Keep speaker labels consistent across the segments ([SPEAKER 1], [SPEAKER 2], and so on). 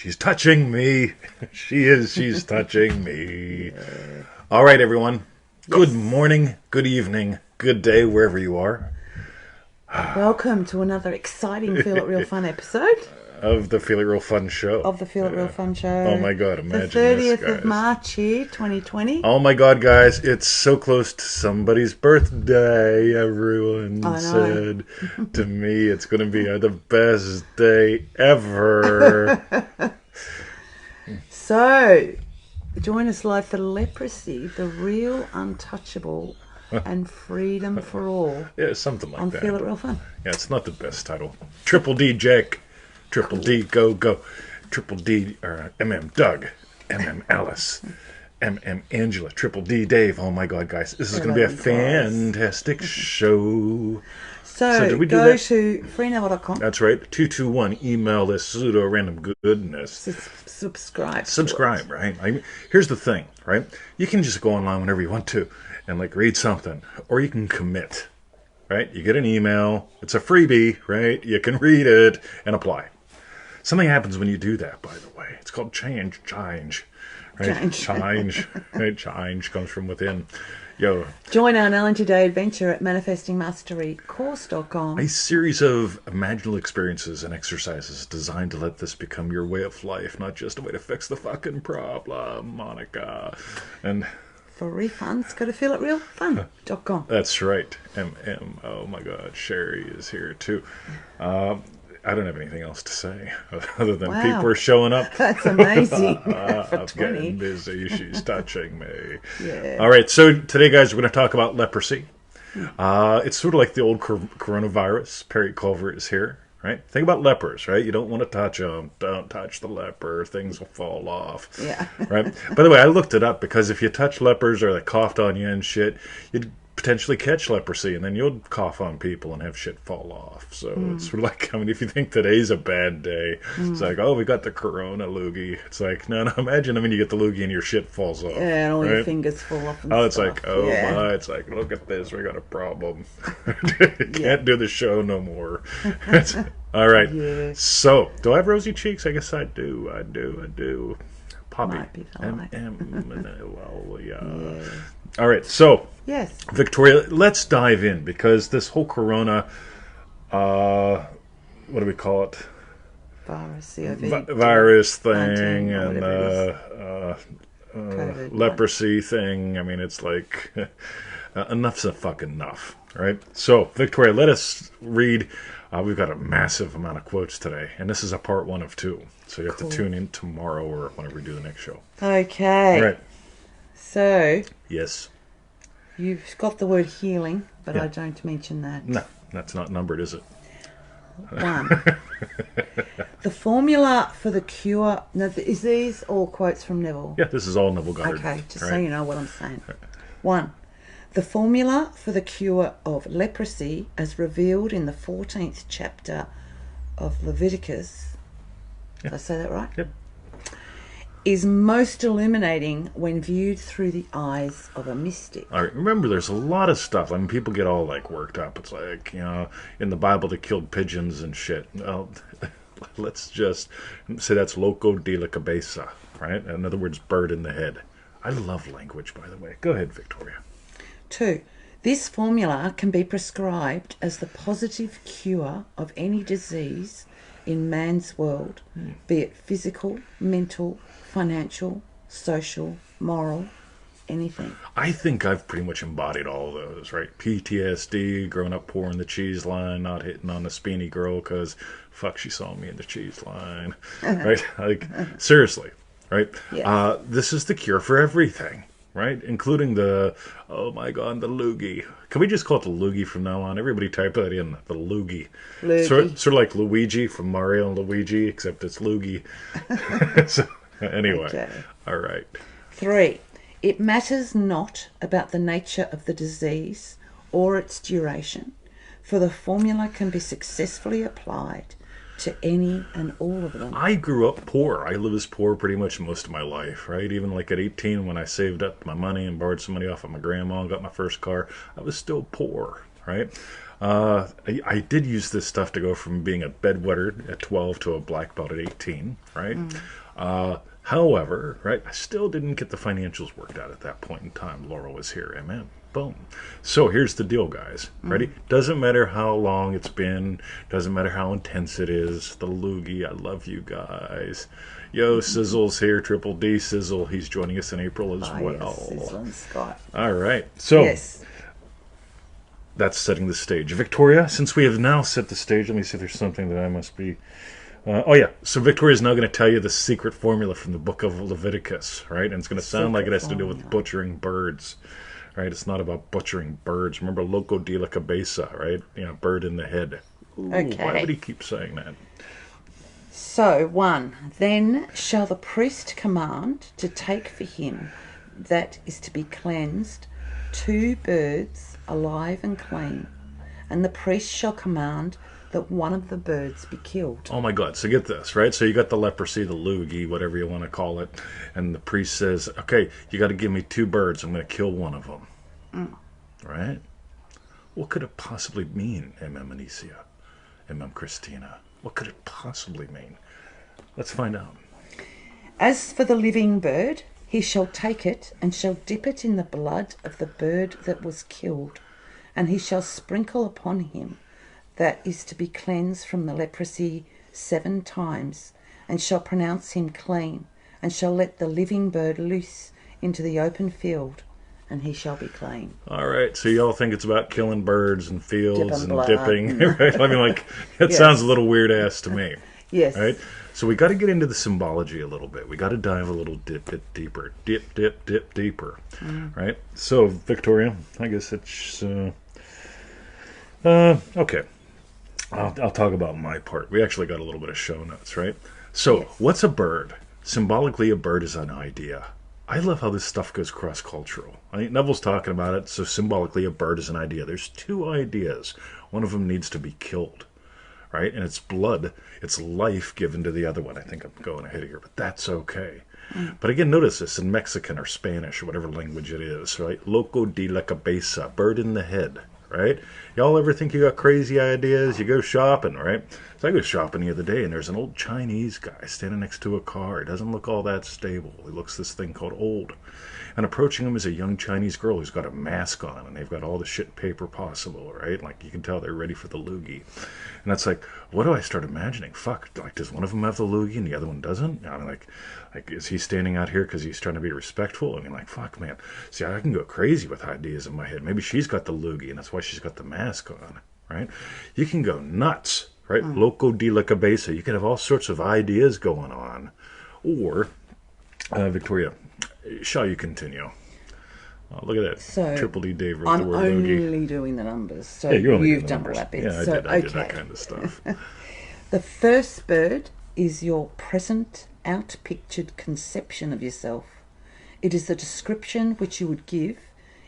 [SPEAKER 1] She's touching me. She's touching me. All right, everyone. Good morning, good evening, good day, wherever you are.
[SPEAKER 2] Welcome to another exciting Feel It Real Fun episode.
[SPEAKER 1] Of the Feel It Real Fun show.
[SPEAKER 2] Of the Feel It Real Fun show.
[SPEAKER 1] Oh my God, imagine
[SPEAKER 2] the 30th
[SPEAKER 1] this, guys.
[SPEAKER 2] of March here, 2020.
[SPEAKER 1] Oh my God, guys, it's so close to somebody's birthday, everyone said to me. It's going to be the best day ever.
[SPEAKER 2] So, join us live for Leprosy, the real untouchable and freedom for all.
[SPEAKER 1] Yeah, something like
[SPEAKER 2] on
[SPEAKER 1] that.
[SPEAKER 2] On Feel It Real Fun.
[SPEAKER 1] Yeah, it's not the best title. Triple D Jake. Triple D go go. Triple D or MM Doug. MM Alice. MM Angela. Triple D Dave. Oh my God, guys. This is going to be a fantastic show.
[SPEAKER 2] So did we go to freeneville.com.
[SPEAKER 1] That's right. 221. Email this pseudo random goodness.
[SPEAKER 2] Subscribe.
[SPEAKER 1] Subscribe, right? Here's the thing, right? You can just go online whenever you want to and read something, or you can commit, right? You get an email. It's a freebie, right? You can read it and apply. Something happens when you do that, by the way. It's called change, right? Change, right? Change comes from within. Yo.
[SPEAKER 2] Join our 90-day adventure at manifestingmasterycourse.com.
[SPEAKER 1] A series of imaginal experiences and exercises designed to let this become your way of life, not just a way to fix the fucking problem, Monica. And
[SPEAKER 2] for refunds, go to feelitrealfun.com.
[SPEAKER 1] That's right. Oh my God, Sherry is here too. I don't have anything else to say other than people are showing up.
[SPEAKER 2] That's amazing.
[SPEAKER 1] I'm getting busy. She's touching me.
[SPEAKER 2] Yeah.
[SPEAKER 1] All right. So today, guys, we're going to talk about leprosy. It's sort of like the old coronavirus. Perry Culver is here, right? Think about lepers, right? You don't want to touch them. Don't touch the leper. Things will fall off.
[SPEAKER 2] Yeah.
[SPEAKER 1] Right? By the way, I looked it up because if you touch lepers or they coughed on you and shit, you'd potentially catch leprosy, and then you'll cough on people and have shit fall off. So it's sort of like, if you think today's a bad day, it's like, oh, we got the corona loogie. It's like, no, imagine, you get the loogie and your shit falls off.
[SPEAKER 2] Yeah, and all your fingers fall off and
[SPEAKER 1] it's
[SPEAKER 2] stuff.
[SPEAKER 1] like, my, it's like, look at this, we got a problem. Can't do the show no more. All right. Yeah. So, do I have rosy cheeks? I guess I do. I do. Poppy.
[SPEAKER 2] Might be
[SPEAKER 1] well, yeah. All right, so
[SPEAKER 2] yes,
[SPEAKER 1] Victoria, let's dive in because this whole corona, what do we call it? Virus thing and leprosy thing. It's like enough's a fucking enough, right? So, Victoria, let us read. We've got a massive amount of quotes today, and this is a part 1 of 2. So you have to tune in tomorrow or whenever we do the next show.
[SPEAKER 2] Okay.
[SPEAKER 1] All right.
[SPEAKER 2] So.
[SPEAKER 1] Yes.
[SPEAKER 2] You've got the word healing, but I don't mention that.
[SPEAKER 1] No, that's not numbered, is it?
[SPEAKER 2] 1. The formula for the cure. Now, is these all quotes from Neville?
[SPEAKER 1] Yeah, this is all Neville Goddard.
[SPEAKER 2] Okay, just so you know what I'm saying. 1. The formula for the cure of leprosy, as revealed in the 14th chapter of Leviticus. Did I say that right?
[SPEAKER 1] Yep.
[SPEAKER 2] Is most illuminating when viewed through the eyes of a mystic.
[SPEAKER 1] All right, remember, there's a lot of stuff. People get all worked up. It's like, in the Bible they killed pigeons and shit. Well, let's just say that's loco de la cabeza, right? In other words, bird in the head. I love language, by the way. Go ahead, Victoria.
[SPEAKER 2] 2. This formula can be prescribed as the positive cure of any disease in man's world, be it physical, mental, financial, social, moral, anything.
[SPEAKER 1] I think I've pretty much embodied all of those, right? PTSD, growing up poor in the cheese line, not hitting on the Speeny girl because, fuck, she saw me in the cheese line, right? Seriously, right?
[SPEAKER 2] Yes.
[SPEAKER 1] This is the cure for everything, right? Including the, oh my God, the loogie. Can we just call it the loogie from now on? Everybody type that in, the loogie. Sort of like Luigi from Mario and Luigi, except it's loogie. So, anyway, all right.
[SPEAKER 2] 3. It matters not about the nature of the disease or its duration, for the formula can be successfully applied to any and all of them.
[SPEAKER 1] I grew up poor. I lived as poor pretty much most of my life, right? Even at 18 when I saved up my money and borrowed some money off of my grandma and got my first car, I was still poor, right? I did use this stuff to go from being a bedwetter at 12 to a black belt at 18, right? However, right, I still didn't get the financials worked out at that point in time. Laura was here. Amen. Boom. So here's the deal, guys. Ready? Doesn't matter how long it's been. Doesn't matter how intense it is. The loogie. I love you guys. Yo, Sizzle's here. Triple D Sizzle. He's joining us in April as well.
[SPEAKER 2] Yes, Sizzle and Scott.
[SPEAKER 1] All right. So
[SPEAKER 2] Yes.
[SPEAKER 1] that's setting the stage. Victoria, since we have now set the stage, let me see if there's something that I must be... oh, yeah. So Victoria is now going to tell you the secret formula from the book of Leviticus, right? And it's going to sound like it has to do with butchering birds, right? It's not about butchering birds. Remember, loco de la cabeza, right? You know, bird in the head. Ooh,
[SPEAKER 2] Okay.
[SPEAKER 1] Why would he keep saying that?
[SPEAKER 2] So, 1. Then shall the priest command to take for him that is to be cleansed 2 birds alive and clean, and the priest shall command that one of the birds be killed.
[SPEAKER 1] Oh my God. So get this, right? So you got the leprosy, the loogie, whatever you want to call it. And the priest says, okay, you got to give me 2 birds. I'm going to kill one of them. Right? What could it possibly mean, MM Anicia? MM Christina? What could it possibly mean? Let's find out.
[SPEAKER 2] As for the living bird, he shall take it and shall dip it in the blood of the bird that was killed, and he shall sprinkle upon him that is to be cleansed from the leprosy 7 times, and shall pronounce him clean, and shall let the living bird loose into the open field, and he shall be clean.
[SPEAKER 1] All right, so y'all think it's about killing birds and fields
[SPEAKER 2] Dipping
[SPEAKER 1] and
[SPEAKER 2] blood.
[SPEAKER 1] dipping, right? I mean, like, that
[SPEAKER 2] Yes.
[SPEAKER 1] sounds a little weird-ass to me,
[SPEAKER 2] Yes.
[SPEAKER 1] right? So we got to get into the symbology a little bit. We got to dive a little bit deeper. Dip deeper, right? So, Victoria, I guess it's... okay. I'll talk about my part. We actually got a little bit of show notes, right? So, what's a bird? Symbolically, a bird is an idea. I love how this stuff goes cross-cultural. Neville's talking about it, so symbolically, a bird is an idea. There's 2 ideas. One of them needs to be killed, right? And it's blood, it's life given to the other one. I think I'm going ahead here, but that's okay. But again, notice this in Mexican or Spanish or whatever language it is, right? Loco de la cabeza, bird in the head, right? Y'all ever think you got crazy ideas? You go shopping, right? So I go shopping the other day, and there's an old Chinese guy standing next to a car. He doesn't look all that stable. He looks this thing called old. And approaching him is a young Chinese girl who's got a mask on, and they've got all the shit paper possible, right? Like, you can tell they're ready for the loogie. And that's like, what do I start imagining? Fuck, like, does one of them have the loogie and the other one doesn't? I mean, like is he standing out here because he's trying to be respectful? I mean, like, fuck, man. See, I can go crazy with ideas in my head. Maybe she's got the loogie, and that's why she's got the mask on, right? You can go nuts, right? Loco de la cabeza. You can have all sorts of ideas going on. Or, Victoria, shall you continue? Oh, look at that.
[SPEAKER 2] So,
[SPEAKER 1] Triple D Dave wrote
[SPEAKER 2] I'm
[SPEAKER 1] the word loogie.
[SPEAKER 2] only doing the numbers, so
[SPEAKER 1] Yeah, you're only
[SPEAKER 2] you've
[SPEAKER 1] doing the
[SPEAKER 2] done all
[SPEAKER 1] numbers.
[SPEAKER 2] that bit.
[SPEAKER 1] Yeah,
[SPEAKER 2] So,
[SPEAKER 1] I did that kind of stuff.
[SPEAKER 2] The first bird is your present out-pictured conception of yourself. It is the description which you would give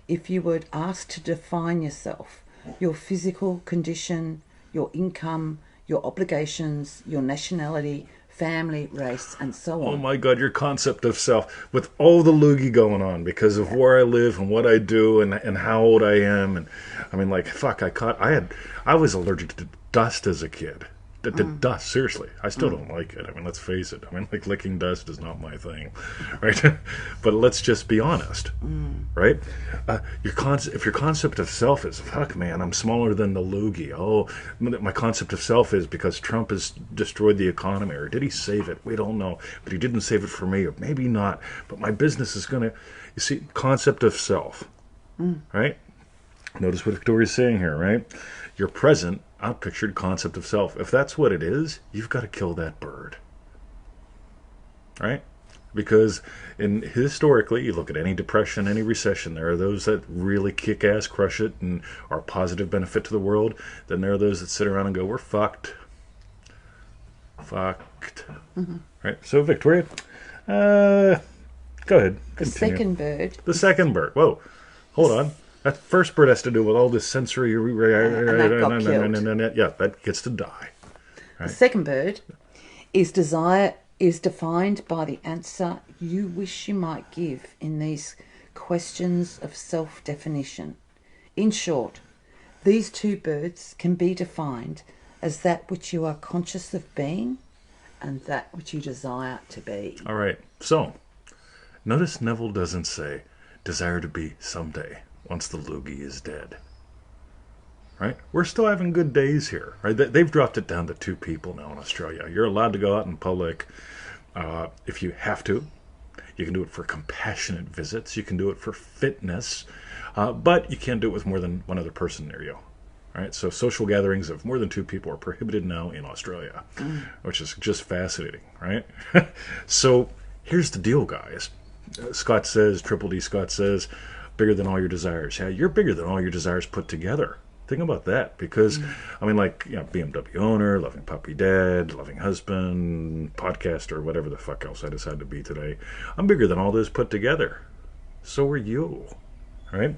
[SPEAKER 2] if you were asked to define yourself, your physical condition, your income, your obligations, your nationality, family, race, and so on.
[SPEAKER 1] Oh my God, your concept of self, with all the loogie going on because of where I live and what I do and how old I am, and I mean, like, fuck, I was allergic to dust as a kid. To dust, seriously. I still don't like it. I mean, let's face it. I mean, like, licking dust is not my thing, right? But let's just be honest, right? If your concept of self is, fuck, man, I'm smaller than the loogie. Oh, my concept of self is because Trump has destroyed the economy, or did he save it? We don't know, but he didn't save it for me, or maybe not. But my business is gonna. You see, concept of self, right? Notice what Victoria's saying here, right? Your present outpictured concept of self. If that's what it is, you've got to kill that bird. Right? Because historically, you look at any depression, any recession, there are those that really kick ass, crush it, and are a positive benefit to the world. Then there are those that sit around and go, we're fucked. Fucked. Right? So, Victoria, go ahead.
[SPEAKER 2] The
[SPEAKER 1] Continue.
[SPEAKER 2] second bird.
[SPEAKER 1] The second bird. Whoa. Hold on. That first bird has to do with all this sensory...
[SPEAKER 2] that got killed.
[SPEAKER 1] Yeah, that gets to die.
[SPEAKER 2] The second bird is defined by the answer you wish you might give in these questions of self-definition. In short, These two birds can be defined as that which you are conscious of being and that which you desire to be.
[SPEAKER 1] All right. So, notice Neville doesn't say, desire to be someday, once the loogie is dead. Right? We're still having good days here. Right? They've dropped it down to 2 people now in Australia. You're allowed to go out in public if you have to. You can do it for compassionate visits. You can do it for fitness. But you can't do it with more than one other person near you. Right? So social gatherings of more than 2 people are prohibited now in Australia, which is just fascinating. Right? So here's the deal, guys. Scott says, Triple D Scott says, bigger than all your desires. Yeah, you're bigger than all your desires put together. Think about that, because I mean, like, you know, BMW owner, loving puppy dad, loving husband, podcaster, whatever the fuck else I decided to be today. I'm bigger than all those put together. So are you, right?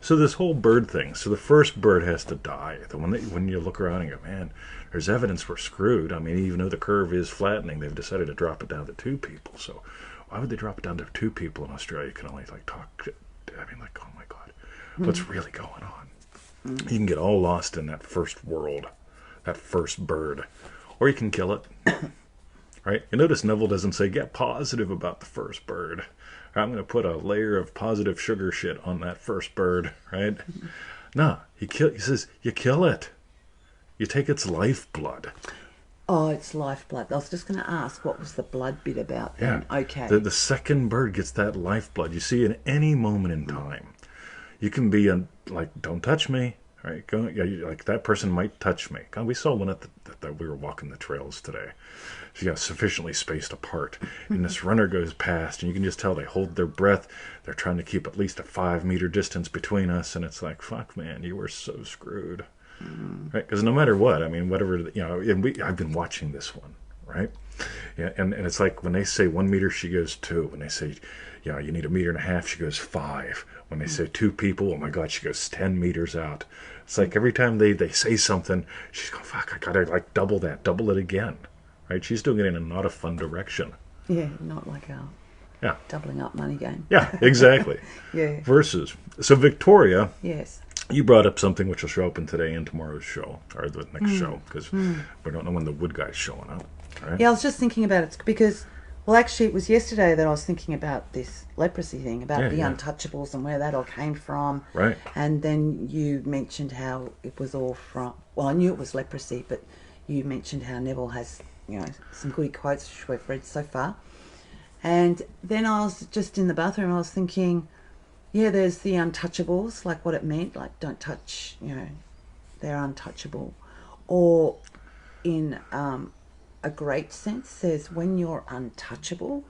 [SPEAKER 1] So this whole bird thing. So the first bird has to die. The one that when you look around and go, man, there's evidence we're screwed. I mean, even though the curve is flattening, they've decided to drop it down to 2 people. So why would they drop it down to 2 people in Australia? You can only like talk. I mean, like, oh my God, what's really going on? You can get all lost in that first world, that first bird, or you can kill it, right? You notice Neville doesn't say, get positive about the first bird. I'm going to put a layer of positive sugar shit on that first bird, right? No, he says, you kill it. You take its lifeblood.
[SPEAKER 2] Oh, it's lifeblood. I was just going to ask, what was the blood bit about then?
[SPEAKER 1] Yeah.
[SPEAKER 2] Okay.
[SPEAKER 1] The second bird gets that lifeblood. You see, in any moment in time, you can be like, don't touch me, right? Like, that person might touch me. God, we saw one that we were walking the trails today. She got sufficiently spaced apart, and this runner goes past, and you can just tell they hold their breath. They're trying to keep at least a 5-meter distance between us, and it's like, fuck, man, you were so screwed, right? Because no matter what, I mean, whatever, you know, and I've been watching this one, right? Yeah, and it's like when they say 1 meter, she goes 2. When they say, you know, you need 1.5 meters, she goes 5. When they say 2 people, oh my God, she goes 10 meters out. It's like every time they say something, she's going, fuck, I gotta like double it again, right? She's doing it in a not a fun direction.
[SPEAKER 2] Yeah, not like a doubling up money game.
[SPEAKER 1] Yeah, exactly.
[SPEAKER 2] Yeah.
[SPEAKER 1] Versus, so Victoria,
[SPEAKER 2] Yes.
[SPEAKER 1] you brought up something which will show up in today and tomorrow's show, or the next show, because we don't know when the wood guy's showing up. Right?
[SPEAKER 2] Yeah, I was just thinking about it because, well, actually, it was yesterday that I was thinking about this leprosy thing, about the Untouchables and where that all came from.
[SPEAKER 1] Right.
[SPEAKER 2] And then you mentioned how it was all from, well, I knew it was leprosy, but you mentioned how Neville has, you know, some good quotes which we've read so far. And then I was just in the bathroom, I was thinking, yeah, there's the Untouchables, like what it meant, like don't touch, you know, they're untouchable. Or in a great sense, says when you're untouchable,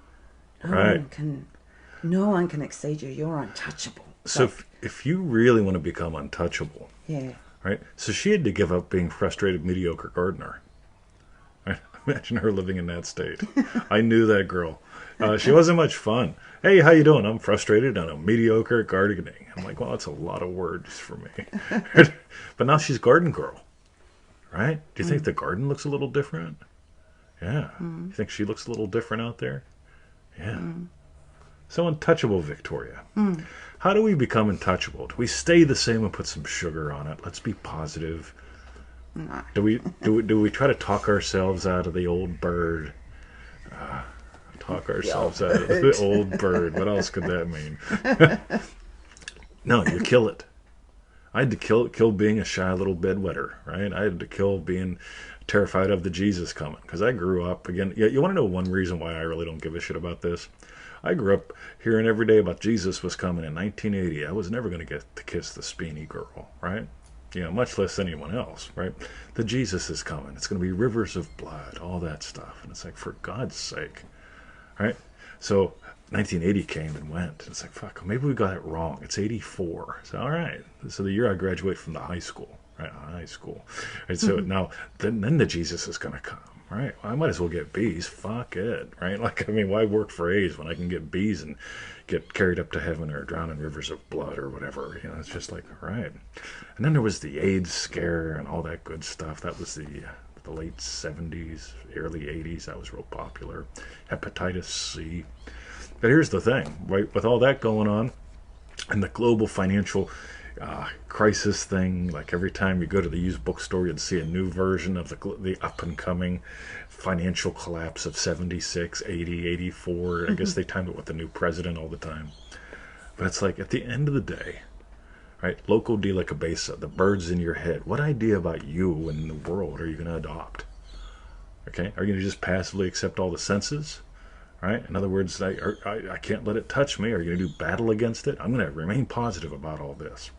[SPEAKER 2] no one can exceed you. You're untouchable.
[SPEAKER 1] So if you really want to become untouchable,
[SPEAKER 2] yeah,
[SPEAKER 1] right? So she had to give up being frustrated, mediocre gardener. Right? Imagine her living in that state. I knew that girl. She wasn't much fun. Hey, how you doing? I'm frustrated and I'm mediocre gardening. I'm like, well, that's a lot of words for me. But now she's garden girl, right? Do you think the garden looks a little different? Yeah. You think she looks a little different out there? Yeah. So untouchable, Victoria. How do we become untouchable? Do we stay the same and put some sugar on it? Let's be positive.
[SPEAKER 2] no.
[SPEAKER 1] Do we try to talk ourselves out of the old bird? Talk ourselves out of the old bird. What else could that mean? No, you kill it. I had to kill being a shy little bedwetter, right? I had to kill being terrified of the Jesus coming, because I grew up, again, you want to know one reason why I really don't give a shit about this? I grew up hearing every day about Jesus was coming in 1980. I was never going to get to kiss the Speeny girl, right? You know, much less anyone else, right? The Jesus is coming. It's going to be rivers of blood, all that stuff. And it's like, for God's sake, right? So 1980 came and went. It's like, fuck, maybe we got it wrong. It's 84. So, all right. So the year I graduate from the high school, right? High school. Right? So now, then the Jesus is going to come, right? Well, I might as well get B's. Fuck it, right? Like, I mean, why work for A's when I can get B's and get carried up to heaven or drown in rivers of blood or whatever? You know, it's just like, all right. And then there was the AIDS scare and all that good stuff. That was the late 70s, early 80s. That was real popular. Hepatitis C. But here's the thing, right? With all that going on and the global financial crisis thing. Like every time you go to the used bookstore, you'd see a new version of the up and coming financial collapse of 76, 80, 84. I guess they timed it with the new president all the time. But it's like at the end of the day, right? Loco de la cabeza, the bird's in your head. What idea about you and the world are you going to adopt? Okay, are you going to just passively accept all the senses? Right? In other words, I can't let it touch me. Are you going to do battle against it? I'm going to remain positive about all this.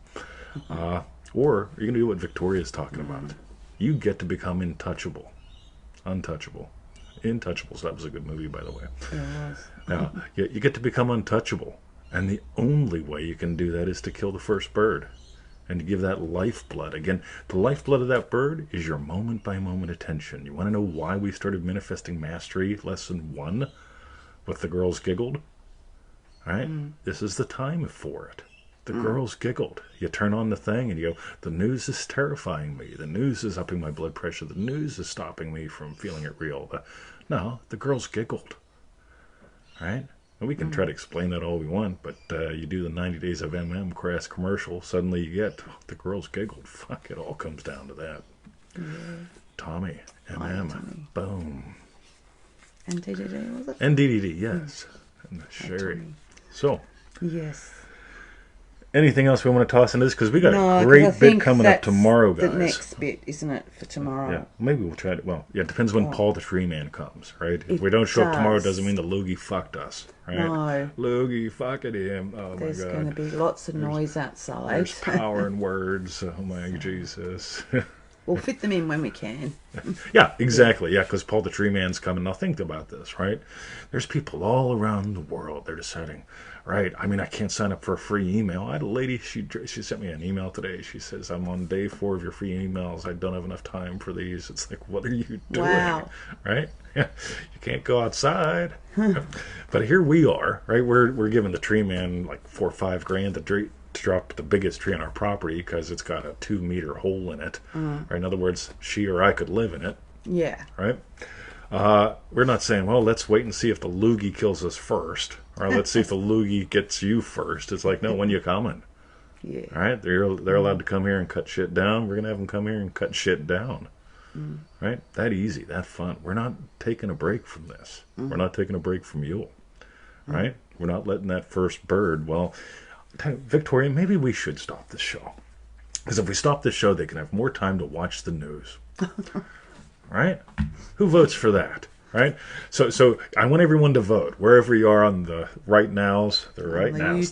[SPEAKER 1] Or are you going to do what Victoria's talking about? You get to become untouchable. Intouchables. That was a good movie, by the way. Now, you get to become untouchable. And the only way you can do that is to kill the first bird. And to give that lifeblood. Again, the lifeblood of that bird is your moment-by-moment attention. You want to know why we started manifesting mastery lesson 1? With the girls giggled, right? This is the time for it. The girls giggled. You turn on the thing and you go, the news is terrifying me. The news is upping my blood pressure. The news is stopping me from feeling it real. No, the girls giggled, right? And we can try to explain that all we want, but you do the 90 Days of crass commercial, suddenly you get, the girls giggled. Fuck, it all comes down to that.
[SPEAKER 2] Yeah.
[SPEAKER 1] Tommy, Tommy. Boom.
[SPEAKER 2] And DDD, was it?
[SPEAKER 1] And DDD, yes. And the Sherry. So.
[SPEAKER 2] Yes.
[SPEAKER 1] Anything else we want to toss into this? Because we got a great bit coming up tomorrow, guys.
[SPEAKER 2] The next bit, isn't it, for tomorrow?
[SPEAKER 1] Yeah. Maybe we'll try to. Well, yeah, it depends when Paul the Tree Man comes, right? If we don't show up tomorrow, it doesn't mean the loogie fucked us, right?
[SPEAKER 2] No.
[SPEAKER 1] Loogie fucking him. Oh,
[SPEAKER 2] There's
[SPEAKER 1] my God.
[SPEAKER 2] going to be lots of noise outside.
[SPEAKER 1] There's power in words. Oh, my Jesus.
[SPEAKER 2] We'll fit them in when we can.
[SPEAKER 1] Yeah, exactly. Yeah, because Paul the Tree Man's coming. Now think about this, right? There's people all around the world. They're deciding, right? I mean, I can't sign up for a free email. I had a lady, she sent me an email today. She says, I'm on day 4 of your free emails. I don't have enough time for these. It's like, what are you doing?
[SPEAKER 2] Wow.
[SPEAKER 1] Right? Yeah, you can't go outside. But here we are, right? We're giving the tree man like $4 or $5 grand to drop the biggest tree on our property because it's got a 2-meter hole in it. Right? In other words, she or I could live in it.
[SPEAKER 2] Yeah.
[SPEAKER 1] Right? We're not saying, well, let's wait and see if the loogie kills us first, or let's see if the loogie gets you first. It's like, no, when you coming?
[SPEAKER 2] Yeah.
[SPEAKER 1] All right? They're allowed to come here and cut shit down. We're gonna have them come here and cut shit down. Right? That easy, that fun. We're not taking a break from this. We're not taking a break from you. Right? We're not letting that first bird. Well, Victoria, maybe we should stop this show. Because if we stop this show, they can have more time to watch the news. Right? Who votes for that? Right? So I want everyone to vote. Wherever you are on the right nows, the YouTubes,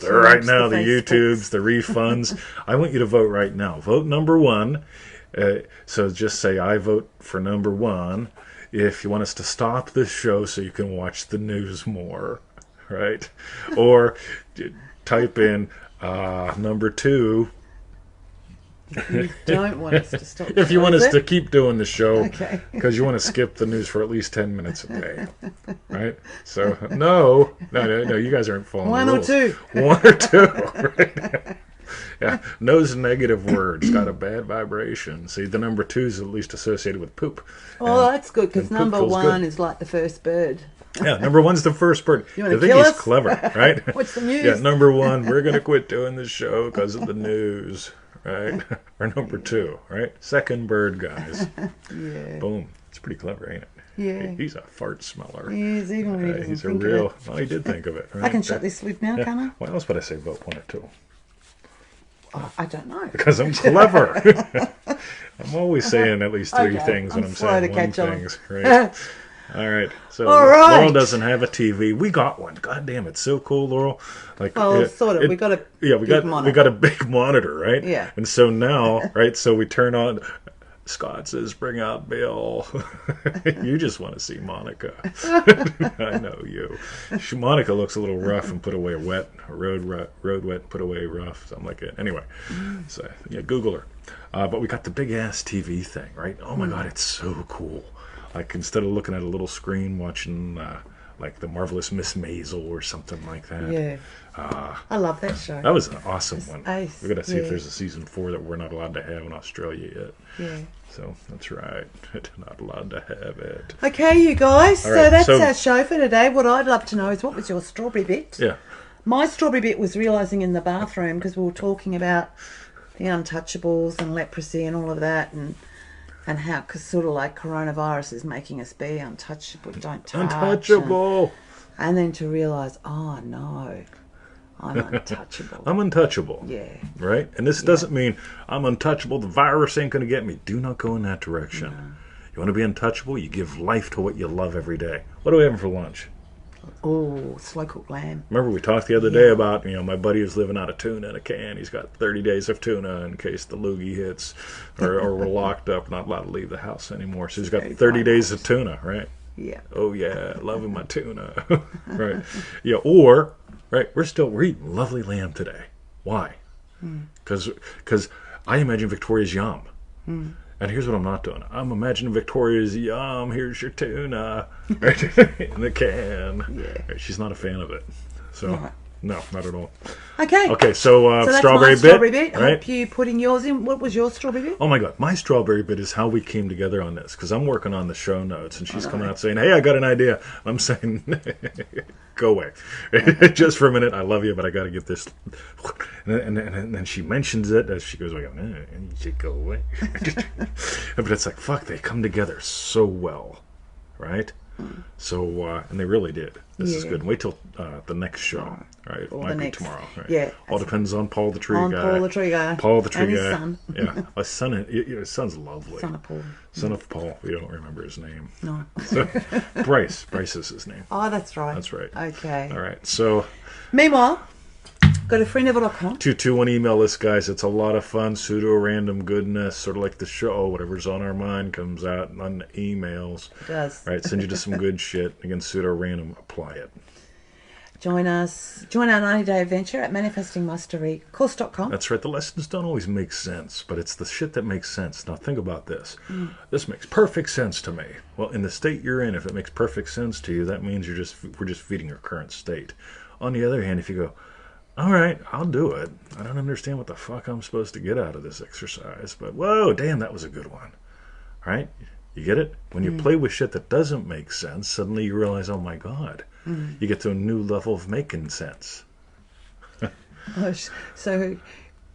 [SPEAKER 1] the refunds. I want you to vote right now. Vote number 1. So just say, I vote for number 1 if you want us to stop this show so you can watch the news more. Right? Or type in number 2.
[SPEAKER 2] You don't want us to stop.
[SPEAKER 1] If you want us to keep doing the show,
[SPEAKER 2] Okay.
[SPEAKER 1] because you want to skip the news for at least 10 minutes a day, right? So no, you guys aren't following
[SPEAKER 2] One
[SPEAKER 1] the
[SPEAKER 2] or
[SPEAKER 1] rules.
[SPEAKER 2] two.
[SPEAKER 1] 1 or 2, right? Yeah, those negative words got a bad vibration. See, the number 2 is at least associated with poop.
[SPEAKER 2] Oh, that's good, because
[SPEAKER 1] poop
[SPEAKER 2] number
[SPEAKER 1] feels
[SPEAKER 2] 1
[SPEAKER 1] good.
[SPEAKER 2] is like the first bird.
[SPEAKER 1] Yeah, number 1's the first bird.
[SPEAKER 2] You
[SPEAKER 1] I
[SPEAKER 2] want to
[SPEAKER 1] think
[SPEAKER 2] kill
[SPEAKER 1] he's
[SPEAKER 2] us?
[SPEAKER 1] clever, right?
[SPEAKER 2] What's the news?
[SPEAKER 1] Yeah, number 1, we're going to quit doing the show because of the news, right? Or number 2, right? Second bird, guys.
[SPEAKER 2] Yeah.
[SPEAKER 1] Boom. It's pretty clever, ain't it?
[SPEAKER 2] Yeah.
[SPEAKER 1] He's a fart smeller.
[SPEAKER 2] He is, even when he doesn't
[SPEAKER 1] He's a
[SPEAKER 2] think
[SPEAKER 1] real...
[SPEAKER 2] of it.
[SPEAKER 1] Well, he did think of it, right?
[SPEAKER 2] I can shut this lid now,
[SPEAKER 1] Yeah.
[SPEAKER 2] can I?
[SPEAKER 1] Why else would I say vote 1 or 2?
[SPEAKER 2] Oh, I don't know.
[SPEAKER 1] Because I'm clever. I'm always saying at least 3
[SPEAKER 2] Okay,
[SPEAKER 1] things when
[SPEAKER 2] I'm
[SPEAKER 1] I'm
[SPEAKER 2] slow
[SPEAKER 1] saying
[SPEAKER 2] to
[SPEAKER 1] 1
[SPEAKER 2] catch on.
[SPEAKER 1] things. Right? All right. So
[SPEAKER 2] All right.
[SPEAKER 1] Laurel doesn't have a TV. We got one. God damn, it's so cool, Laurel. Like,
[SPEAKER 2] Well, sort of. We got a
[SPEAKER 1] we
[SPEAKER 2] big monitor.
[SPEAKER 1] got a big monitor, right?
[SPEAKER 2] Yeah.
[SPEAKER 1] And so now, right? So we turn on. Scott says, "Bring out Bill." You just want to see Monica. I know you. Monica looks a little rough and put away wet. Road wet, put away rough. Something like that. Anyway, so yeah, Google her. But we got the big ass TV thing, right? Oh my God, it's so cool. Like instead of looking at a little screen, watching like the Marvelous Miss Maisel or something like that.
[SPEAKER 2] Yeah. I love that show.
[SPEAKER 1] That was an awesome one.
[SPEAKER 2] ace,
[SPEAKER 1] We're gonna see
[SPEAKER 2] yeah.
[SPEAKER 1] if there's a season 4 that we're not allowed to have in Australia yet.
[SPEAKER 2] Yeah.
[SPEAKER 1] So that's right. Not allowed to have it.
[SPEAKER 2] Okay, you guys.
[SPEAKER 1] All right,
[SPEAKER 2] So that's
[SPEAKER 1] so-
[SPEAKER 2] our show for today. What I'd love to know is, what was your strawberry bit?
[SPEAKER 1] Yeah.
[SPEAKER 2] My strawberry bit was realising in the bathroom, because we were talking about the Untouchables and Leprosy and all of that, and how, cause sort of like coronavirus is making us be untouchable, don't touch.
[SPEAKER 1] Untouchable.
[SPEAKER 2] And then to realise, oh no, I'm untouchable.
[SPEAKER 1] I'm untouchable.
[SPEAKER 2] Yeah.
[SPEAKER 1] Right? And this doesn't mean I'm untouchable, the virus ain't going to get me. Do not go in that direction.
[SPEAKER 2] No.
[SPEAKER 1] You want to be untouchable? You give life to what you love every day. What are we having for lunch?
[SPEAKER 2] Oh, slow cooked lamb.
[SPEAKER 1] Remember we talked the other day about, my buddy who's living out of tuna in a can. He's got 30 days of tuna in case the loogie hits or we're locked up, not allowed to leave the house anymore. So he's got 30 days of tuna, right?
[SPEAKER 2] Yeah.
[SPEAKER 1] Oh, yeah, loving my tuna. Right. Yeah, or, right, we're eating lovely lamb today. Why? Because I imagine Victoria's yum. And here's what I'm not doing. I'm imagining Victoria's yum. Here's your tuna, right, in the can.
[SPEAKER 2] Yeah.
[SPEAKER 1] Right, she's not a fan of it, so
[SPEAKER 2] Right.
[SPEAKER 1] no, not at all.
[SPEAKER 2] Okay.
[SPEAKER 1] Okay, so
[SPEAKER 2] that's
[SPEAKER 1] strawberry
[SPEAKER 2] my strawberry bit.
[SPEAKER 1] right?
[SPEAKER 2] Hope you putting yours in. What was your strawberry bit?
[SPEAKER 1] Oh my God, my strawberry bit is how we came together on this, because I'm working on the show notes, and she's coming out saying, "Hey, I got an idea." I'm saying, "Go away, just for a minute. I love you, but I got to get this." And then she mentions it as she goes, "You should go away." But it's like, fuck, they come together so well, right? So, and they really did. This is good. Wait till the next show. Right, it might be tomorrow. Right?
[SPEAKER 2] Yeah.
[SPEAKER 1] All depends on Paul the Tree Guy.
[SPEAKER 2] Paul the Tree Guy.
[SPEAKER 1] Paul the Tree
[SPEAKER 2] and
[SPEAKER 1] Guy.
[SPEAKER 2] his son.
[SPEAKER 1] Yeah, his son's lovely.
[SPEAKER 2] Son of Paul.
[SPEAKER 1] Son of Paul. We don't remember his name.
[SPEAKER 2] No.
[SPEAKER 1] So, Bryce. Bryce is his name.
[SPEAKER 2] Oh, that's right.
[SPEAKER 1] That's right.
[SPEAKER 2] Okay.
[SPEAKER 1] All right. So,
[SPEAKER 2] Meanwhile, go to freeneville.com.
[SPEAKER 1] 221 email list, guys. It's a lot of fun. Pseudo random goodness, sort of like the show. Whatever's on our mind comes out on the emails.
[SPEAKER 2] It does.
[SPEAKER 1] Right. Send you to some good shit. Again, pseudo random. Apply it.
[SPEAKER 2] Join us. Join our 90-day adventure at manifestingmasterycourse.com.
[SPEAKER 1] That's right. The lessons don't always make sense, but it's the shit that makes sense. Now think about this. This makes perfect sense to me. Well, in the state you're in, if it makes perfect sense to you, that means we're just feeding your current state. On the other hand, if you go, all right, I'll do it. I don't understand what the fuck I'm supposed to get out of this exercise, but whoa, damn, that was a good one. All right? You get it? When you play with shit that doesn't make sense, suddenly you realize, oh my God, you get to a new level of making sense.
[SPEAKER 2] So,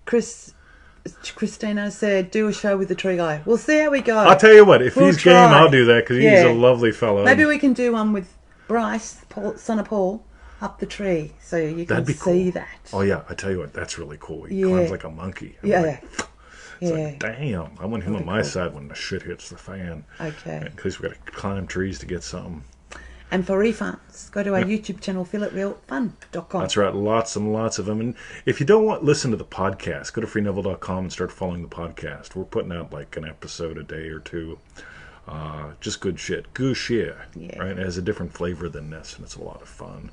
[SPEAKER 2] Christina said, do a show with the Tree Guy. We'll see how we go.
[SPEAKER 1] I'll tell you what, if
[SPEAKER 2] We'll
[SPEAKER 1] he's
[SPEAKER 2] try.
[SPEAKER 1] game, I'll do that, because he's a lovely fellow.
[SPEAKER 2] Maybe we can do one with Bryce, son of Paul, up the tree, so you can
[SPEAKER 1] That'd be
[SPEAKER 2] see
[SPEAKER 1] cool.
[SPEAKER 2] that.
[SPEAKER 1] Oh yeah, I tell you what, that's really cool. He
[SPEAKER 2] Yeah.
[SPEAKER 1] climbs like a monkey. I'm
[SPEAKER 2] Yeah.
[SPEAKER 1] like, it's like, damn, I want him on my
[SPEAKER 2] cool.
[SPEAKER 1] side when the shit hits the fan.
[SPEAKER 2] Okay.
[SPEAKER 1] Because we got to climb trees to get something.
[SPEAKER 2] And for refunds, go to our YouTube channel, feelitrealfun.com.
[SPEAKER 1] That's right, lots and lots of them. And if you don't listen to the podcast, go to freeneville.com and start following the podcast. We're putting out like an episode a day or two. Just good shit. Good shit.
[SPEAKER 2] Yeah.
[SPEAKER 1] Right? It has a different flavor than this, and it's a lot of fun.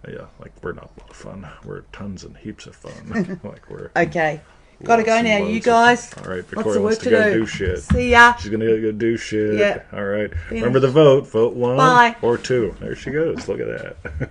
[SPEAKER 1] Yeah, like we're not a lot of fun. We're tons and heaps of fun. Like we're
[SPEAKER 2] Okay. Gotta go
[SPEAKER 1] lots and
[SPEAKER 2] now,
[SPEAKER 1] loads
[SPEAKER 2] you
[SPEAKER 1] of-
[SPEAKER 2] guys.
[SPEAKER 1] All right,
[SPEAKER 2] Lots
[SPEAKER 1] Victoria
[SPEAKER 2] of
[SPEAKER 1] wants
[SPEAKER 2] work
[SPEAKER 1] to
[SPEAKER 2] to
[SPEAKER 1] go
[SPEAKER 2] do.
[SPEAKER 1] do shit.
[SPEAKER 2] See ya.
[SPEAKER 1] She's gonna go do shit.
[SPEAKER 2] Yeah.
[SPEAKER 1] All right.
[SPEAKER 2] Finish.
[SPEAKER 1] Remember the vote. Vote 1
[SPEAKER 2] Bye.
[SPEAKER 1] or 2. There she goes. Look at that.